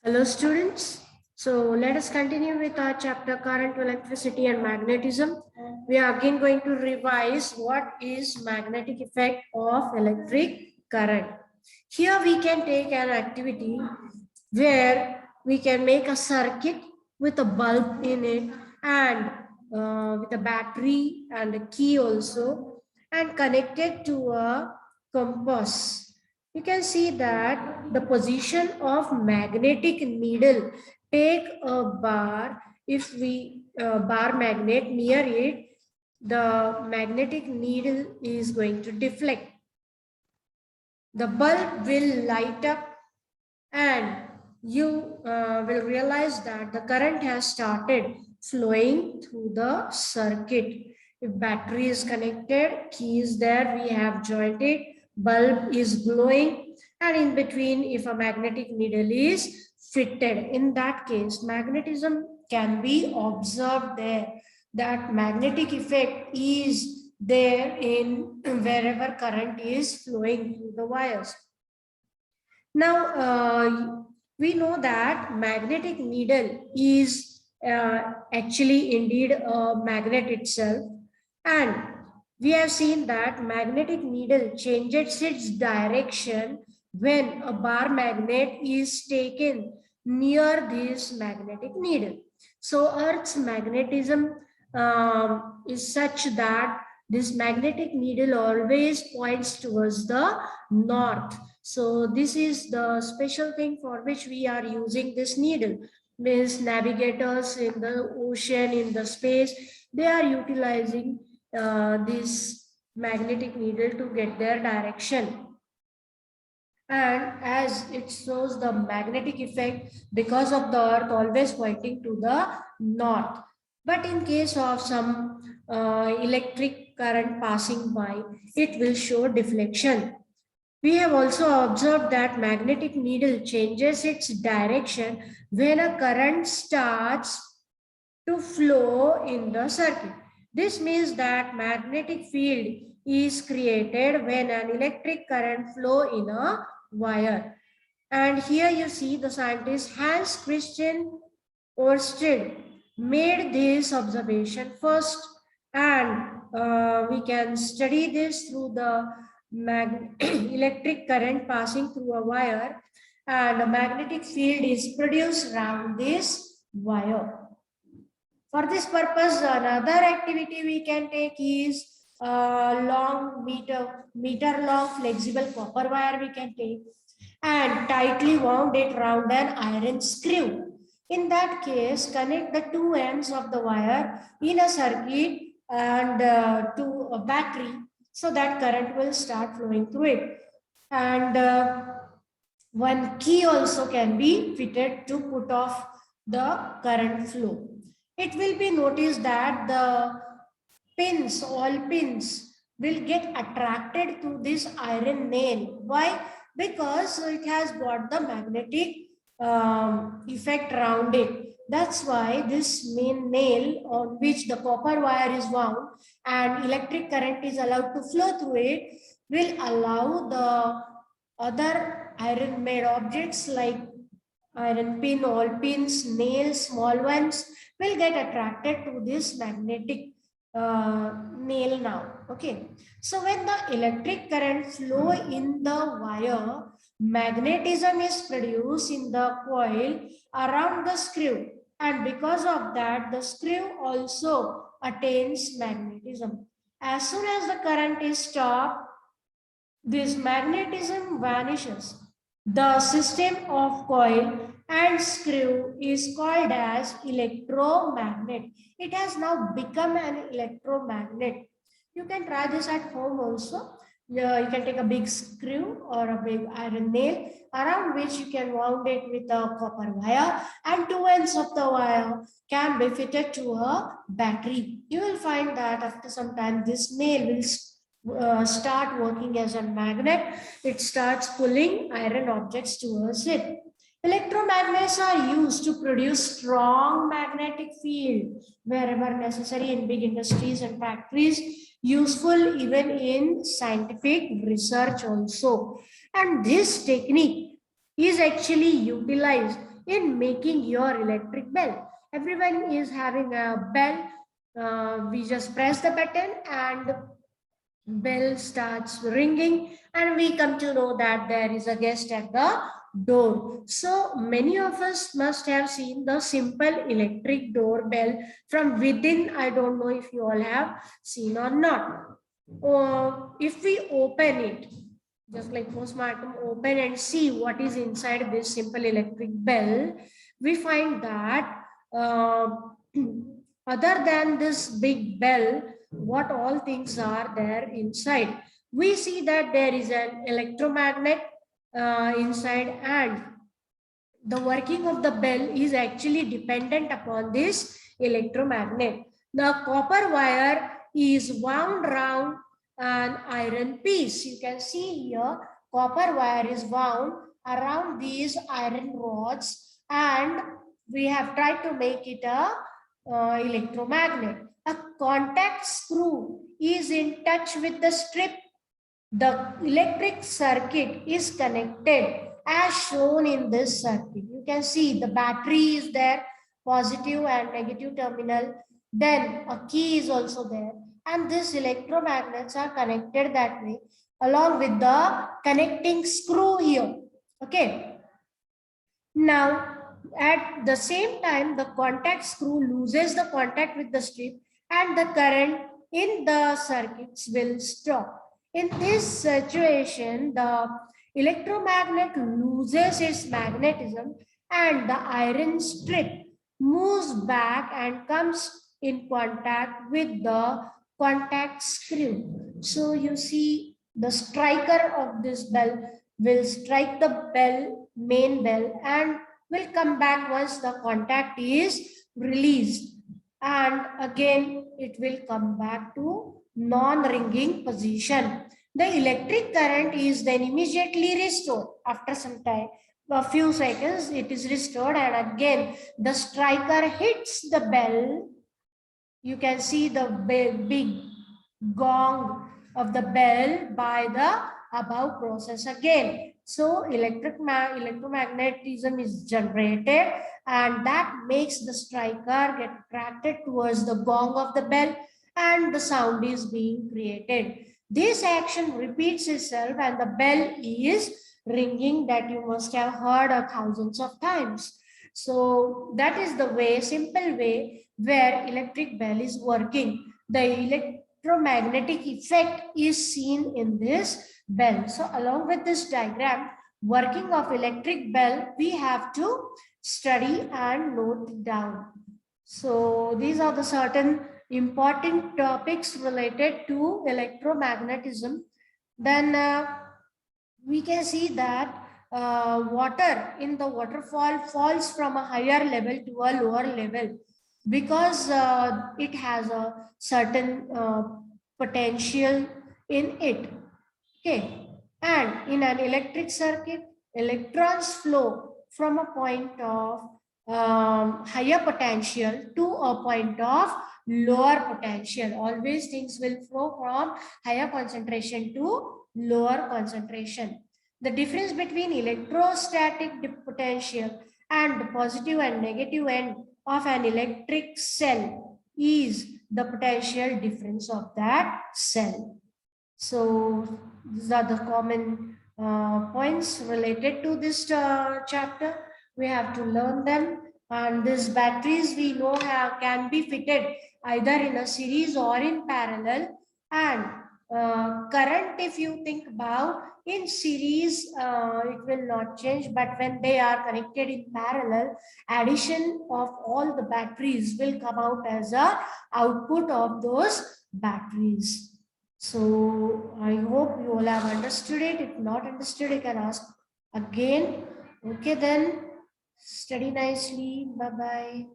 Hello students. So let us continue with our chapter current, electricity and magnetism. We are again going to revise what is magnetic effect of electric current. Here we can take an activity where we can make a circuit with a bulb in it and with a battery and a key also and connect it to a compass. You can see that the position of magnetic needle, take a bar, if we bar magnet near it, the magnetic needle is going to deflect. The bulb will light up and you will realize that the current has started flowing through the circuit. If battery is connected, key is there, we have joined it, bulb is glowing, and in between if a magnetic needle is fitted, in that case magnetism can be observed there. That magnetic effect is there in wherever current is flowing through the wires. Now, we know that magnetic needle is actually indeed a magnet itself, and we have seen that magnetic needle changes its direction when a bar magnet is taken near this magnetic needle. So Earth's magnetism is such that this magnetic needle always points towards the north. So this is the special thing for which we are using this needle. Means navigators in the ocean, in the space, they are utilizing this magnetic needle to get their direction. And as it shows the magnetic effect because of the earth always pointing to the north. But in case of some electric current passing by, it will show deflection. We have also observed that magnetic needle changes its direction when a current starts to flow in the circuit. This means that magnetic field is created when an electric current flow in a wire. And here you see the scientist Hans Christian Ørsted made this observation first, and we can study this through the electric current passing through a wire, and a magnetic field is produced around this wire. For this purpose, another activity we can take is long meter long flexible copper wire we can take and tightly wound it round an iron screw. In that case, connect the two ends of the wire in a circuit and to a battery so that current will start flowing through it. And one key also can be fitted to put off the current flow. It will be noticed that the pins, all pins, will get attracted to this iron nail. Why? Because it has got the magnetic effect around it. That's why this main nail on which the copper wire is wound and electric current is allowed to flow through it will allow the other iron made objects like iron pin, all pins, nails, small ones will get attracted to this magnetic nail now. Okay. So when the electric current flow in the wire, magnetism is produced in the coil around the screw. And because of that, the screw also attains magnetism. As soon as the current is stopped, this magnetism vanishes. The system of coil and screw is called as electromagnet. It has now become an electromagnet. You can try this at home also. You can take a big screw or a big iron nail around which you can wound it with a copper wire, and two ends of the wire can be fitted to a battery. You will find that after some time this nail will start working as a magnet. It starts pulling iron objects towards it. Electromagnets are used to produce strong magnetic field wherever necessary in big industries and factories, useful even in scientific research also. And this technique is actually utilized in making your electric bell. Everyone is having a bell. We just press the button and bell starts ringing, and we come to know that there is a guest at the door. So many of us must have seen the simple electric doorbell from within. I don't know if you all have seen or not. Or if we open it, just like postmortem, open and see what is inside this simple electric bell, we find that uh, other than this big bell, what all things are there inside. We see that there is an electromagnet inside, and the working of the bell is actually dependent upon this electromagnet. The copper wire is wound round an iron piece. You can see here, copper wire is wound around these iron rods, and we have tried to make it a electromagnet. A contact screw is in touch with the strip. The electric circuit is connected as shown in this circuit. You can see the battery is there, positive and negative terminal. Then a key is also there. And these electromagnets are connected that way along with the connecting screw here. Okay. Now, at the same time, the contact screw loses the contact with the strip, and the current in the circuits will stop. In this situation, the electromagnet loses its magnetism, and the iron strip moves back and comes in contact with the contact screw. So you see the striker of this bell will strike the main bell, and will come back once the contact is released, and again it will come back to non-ringing position. The electric current is then immediately restored. After some time, a few seconds, it is restored, and again the striker hits the bell. You can see the big gong of the bell by the above process again. So electromagnetism is generated, and that makes the striker get attracted towards the gong of the bell, and the sound is being created. This action repeats itself, and the bell is ringing, that you must have heard thousands of times. So that is the way, simple way, where electric bell is working. The electromagnetic effect is seen in this bell. So along with this diagram, working of electric bell, we have to study and note down. So these are the certain important topics related to electromagnetism. Then we can see that water in the waterfall falls from a higher level to a lower level because it has a certain potential in it. Okay, and in an electric circuit, electrons flow from a point of higher potential to a point of lower potential. Always things will flow from higher concentration to lower concentration. The difference between electrostatic potential and the positive and negative end of an electric cell is the potential difference of that cell. So these are the common points related to this chapter. We have to learn them, and these batteries we know can be fitted either in a series or in parallel. And current, if you think about, in series it will not change, but when they are connected in parallel, addition of all the batteries will come out as a output of those batteries. So I hope you all have understood it. If not understood, you can ask again. Okay, then study nicely. Bye-bye.